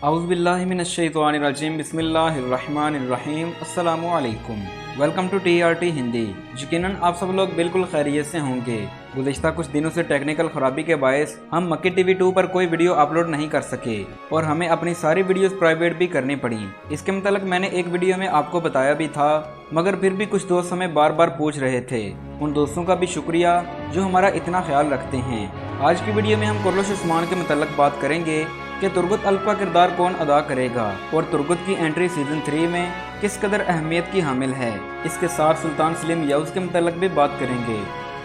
औज़ुबिल्लाहिमिनश्शैतानिर्रजीम बिस्मिल्लाहिर्रहमानिर्रहीम अस्सलामु अलैकुम। Welcome to TRT Hindi. यकीनन आप सब लोग बिल्कुल खैरियत से होंगे। गुज़िश्ता कुछ दिनों से टेक्निकल ख़राबी के बायस हम मक्की TV 2 पर कोई वीडियो अपलोड नहीं कर सके और हमें अपनी सारी वीडियोस प्राइवेट भी करनी पड़ी। इसके मतलब मैंने एक वीडियो में आपको बताया भी था, मगर फिर भी कुछ दोस्त हमें बार बार पूछ रहे थे। उन दोस्तों का भी शुक्रिया जो हमारा इतना ख्याल रखते हैं। आज की वीडियो में हम कुर्रश उस्मान के मतलब बात करेंगे कि तुर्गुत अल्प का किरदार कौन अदा करेगा और तुर्गुत की एंट्री सीजन 3 में किस कदर अहमियत की हामिल है। इसके साथ सुल्तान सलीम यऊस के मतलब भी बात करेंगे।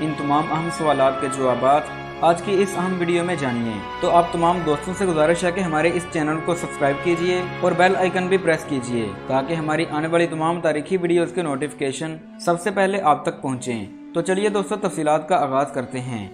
इन तमाम अहम सवालात के जवाबात आज की इस अहम वीडियो में जानिए। तो आप तमाम दोस्तों से गुजारिश है कि हमारे इस चैनल को सब्सक्राइब कीजिए और बेल आइकन भी प्रेस कीजिए ताकि हमारी आने वाली तमाम तारीखी वीडियोस के नोटिफिकेशन सबसे पहले आप तक पहुँचें। तो चलिए दोस्तों, तफसीलात का आगाज़ करते हैं।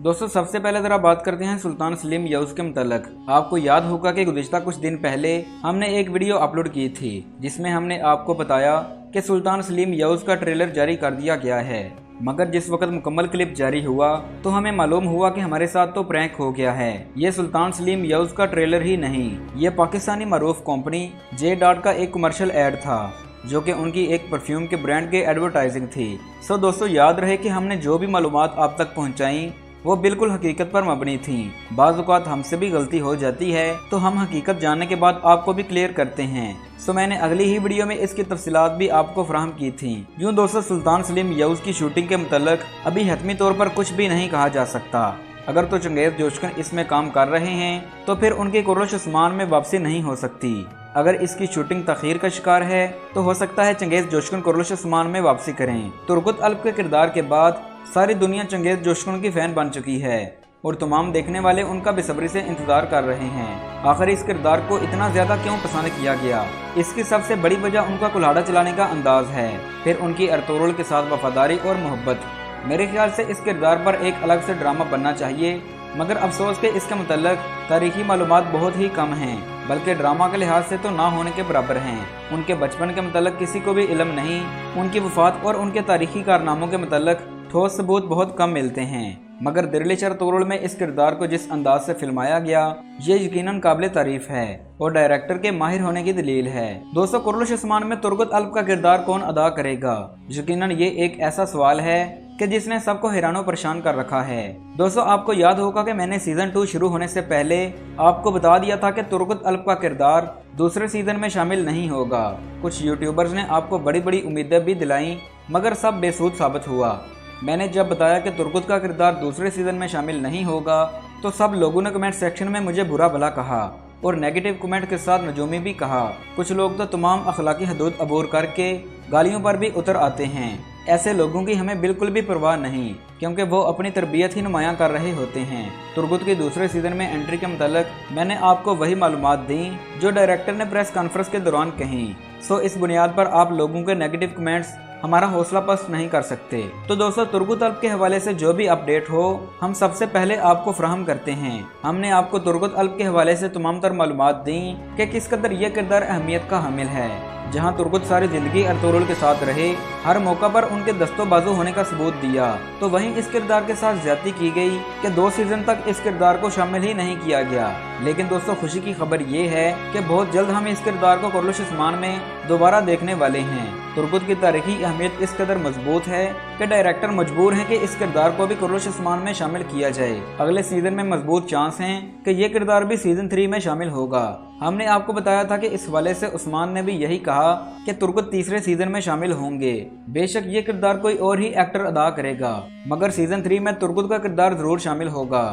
दोस्तों, सबसे पहले जरा बात करते हैं सुल्तान सलीम यऊस के मुतल्लक। आपको याद होगा कि गुज़िश्ता कुछ दिन पहले हमने एक वीडियो अपलोड की थी जिसमें हमने आपको बताया कि सुल्तान सलीम यऊस का ट्रेलर जारी कर दिया गया है, मगर जिस वक्त मुकम्मल क्लिप जारी हुआ तो हमें मालूम हुआ कि हमारे साथ तो प्रैंक हो गया है। ये सुल्तान सलीम यऊस का ट्रेलर ही नहीं, ये पाकिस्तानी मरूफ कंपनी J.Dot का एक कमर्शियल ऐड था जो कि उनकी एक परफ्यूम के ब्रांड के एडवर्टाइजिंग थी। सो दोस्तों, याद रहे कि हमने जो भी मालूमात आप तक पहुँचाई वो बिल्कुल हकीकत पर मबनी थी। बाज़ औक़ात हमसे भी गलती हो जाती है तो हम हकीकत जानने के बाद आपको भी क्लियर करते हैं। सो मैंने अगली ही वीडियो में इसकी तफसीलात भी आपको फराहम की थी। यूँ दोस्तों, सुल्तान सलीम यऊस की शूटिंग के मुतल्लक अभी हतमी तौर पर कुछ भी नहीं कहा जा सकता। अगर तो चंगेज़ जोशकन इसमें काम कर रहे हैं तो फिर उनकी कुर्रश उस्मान में वापसी नहीं हो सकती। अगर इसकी शूटिंग तखीर का शिकार है तो हो सकता है चंगेज़ जोशकन कुर्रश उस्मान में वापसी करें। तुर्गुत अल्प के किरदार के बाद सारी दुनिया चंगेज़ जोशकन की फ़ैन बन चुकी है और तमाम देखने वाले उनका बेसब्री से इंतज़ार कर रहे हैं। आखिर इस किरदार को इतना ज़्यादा क्यों पसंद किया गया? इसकी सबसे बड़ी वजह उनका कुल्हाड़ा चलाने का अंदाज़ है, फिर उनकी अर्तुगरुल के साथ वफादारी और मोहब्बत। मेरे ख्याल से इस किरदार पर एक अलग से ड्रामा बनना चाहिए, मगर अफसोस के इसके मुतल्लक तारीखी मालूमात बहुत ही कम हैं, बल्कि ड्रामा के लिहाज से तो ना होने के बराबर हैं। उनके बचपन के मुतल्लक किसी को भी इल्म नहीं। उनकी वफात और उनके तारीखी कारनामों के मुतल्लक ठोस सबूत बहुत कम मिलते हैं, मगर दिरलिश अर्तुगरुल में इस किरदार को जिस अंदाज से फिल्माया गया ये यकीनन काबिल तारीफ है और डायरेक्टर के माहिर होने की दलील है। दोस्तों, कुर्रश उस्मान में तुर्गुत अल्प का किरदार कौन अदा करेगा? यकीनन ये एक ऐसा सवाल है कि जिसने सबको हैरानो परेशान कर रखा है। दोस्तों, आपको याद होगा कि मैंने सीजन 2 शुरू होने से पहले आपको बता दिया था कि तुर्गुत अल्प का किरदार दूसरे सीजन में शामिल नहीं होगा। कुछ यूट्यूबर्स ने आपको बड़ी बड़ी उम्मीदें भी दिलाई, मगर सब बेसूद साबित हुआ। मैंने जब बताया कि तुर्गुत का किरदार दूसरे सीजन में शामिल नहीं होगा तो सब लोगों ने कमेंट सेक्शन में मुझे बुरा भला कहा और नेगेटिव कमेंट के साथ नजूमी भी कहा। कुछ लोग तो तमाम अखलाकी हदूद अबूर करके गालियों पर भी उतर आते हैं। ऐसे लोगों की हमें बिल्कुल भी परवाह नहीं, क्योंकि वो अपनी तरबियत ही नुमायां कर रहे होते हैं। तुर्गुत के दूसरे सीजन में एंट्री के मुतल्लक मैंने आपको वही मालूमात दी जो डायरेक्टर ने प्रेस कॉन्फ्रेंस के दौरान कही। सो इस बुनियाद पर आप लोगों के नेगेटिव कमेंट्स हमारा हौसला पस्त नहीं कर सकते। तो दोस्तों, तुर्गुत अल्प के हवाले से जो भी अपडेट हो हम सबसे पहले आपको फराहम करते हैं। हमने आपको तुर्गुत अल्प के हवाले से तमाम तर मालूमात दी कि किस कदर यह किरदार अहमियत का हामिल है। जहां तुर्गुत सारी जिंदगी अर्तुगरुल के साथ रहे, हर मौका पर उनके दस्तो बाजू होने का सबूत दिया, तो वहीं इस किरदार के साथ ज्यादती की गई कि 2 सीजन तक इस किरदार को शामिल ही नहीं किया गया। लेकिन दोस्तों, खुशी की खबर ये है कि बहुत जल्द हम इस किरदार को कुर्रश उस्मान में दोबारा देखने वाले हैं। तुर्गुत की तारीखी अहमियत इस कदर मजबूत है कि डायरेक्टर मजबूर हैं कि इस किरदार को भी कुर्रश उस्मान में शामिल किया जाए। अगले सीजन में मजबूत चांस हैं कि ये किरदार भी सीजन 3 में शामिल होगा। हमने आपको बताया था कि इस हवाले से उस्मान ने भी यही कहा कि तुर्गुत तीसरे सीजन में शामिल होंगे। बेशक ये किरदार कोई और ही एक्टर अदा करेगा, मगर सीजन 3 में तुर्गुत का किरदार जरूर शामिल होगा।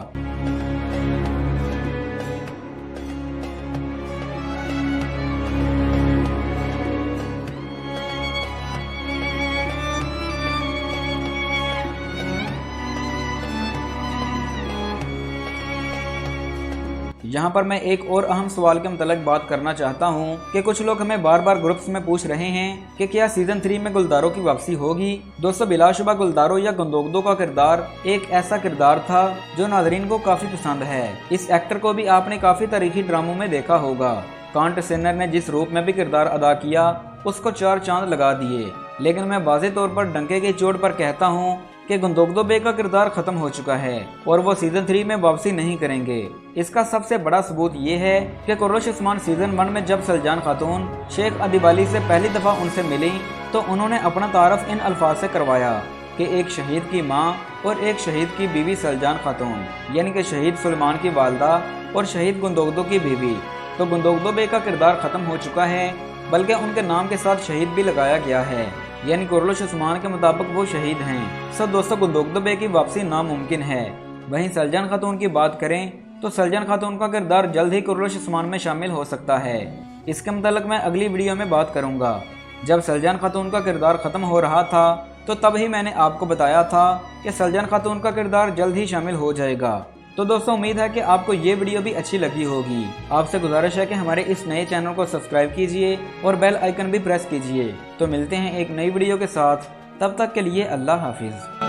यहाँ पर मैं एक और अहम सवाल के मुतल्लिक़ बात करना चाहता हूँ कि कुछ लोग हमें बार बार ग्रुप्स में पूछ रहे हैं कि क्या सीजन 3 में गुलदारो की वापसी होगी। दोस्तों, बिलाशुबा गुलदारो या गंदोगदो का किरदार एक ऐसा किरदार था जो नाज़रीन को काफ़ी पसंद है। इस एक्टर को भी आपने काफ़ी तारीखी ड्रामों में देखा होगा। कांट सेनर ने जिस रूप में भी किरदार अदा किया उसको 4 चांद लगा दिए। लेकिन मैं वाज़ेह तौर पर डंके की चोट पर कहता हूँ कि गुंदोगदो बे का किरदार खत्म हो चुका है और वो सीजन 3 में वापसी नहीं करेंगे। इसका सबसे बड़ा सबूत ये है कि कुर्रश उस्मान सीजन 1 में जब सलजान खातून शेख अदिबाली से पहली दफ़ा उनसे मिली तो उन्होंने अपना तारफ़ इन अल्फाज से करवाया कि एक शहीद की माँ और एक शहीद की बीवी सलजान खातून, यानी कि शहीद सुलेमान की वालदा और शहीद गुंदोगदो की बीवी। तो गुंदोगदो बे का किरदार ख़त्म हो चुका है, बल्कि उनके नाम के साथ शहीद भी लगाया गया है, यानी कुर्रश उस्मान के मुताबिक वो शहीद हैं। सो दोस्तों, गुंदोगदो बे की वापसी नामुमकिन है। वहीं सलजान खातून की बात करें तो सलजान खातून का किरदार जल्द ही कुर्रश उस्मान में शामिल हो सकता है। इसके मुतालिक मैं अगली वीडियो में बात करूँगा। जब सलजान खातून का किरदार ख़त्म हो रहा था तो तब ही मैंने आपको बताया था कि सलजान खातून का किरदार जल्द ही शामिल हो जाएगा। तो दोस्तों, उम्मीद है कि आपको ये वीडियो भी अच्छी लगी होगी। आपसे गुजारिश है कि हमारे इस नए चैनल को सब्सक्राइब कीजिए और बेल आइकन भी प्रेस कीजिए। तो मिलते हैं एक नई वीडियो के साथ, तब तक के लिए अल्लाह हाफिज़।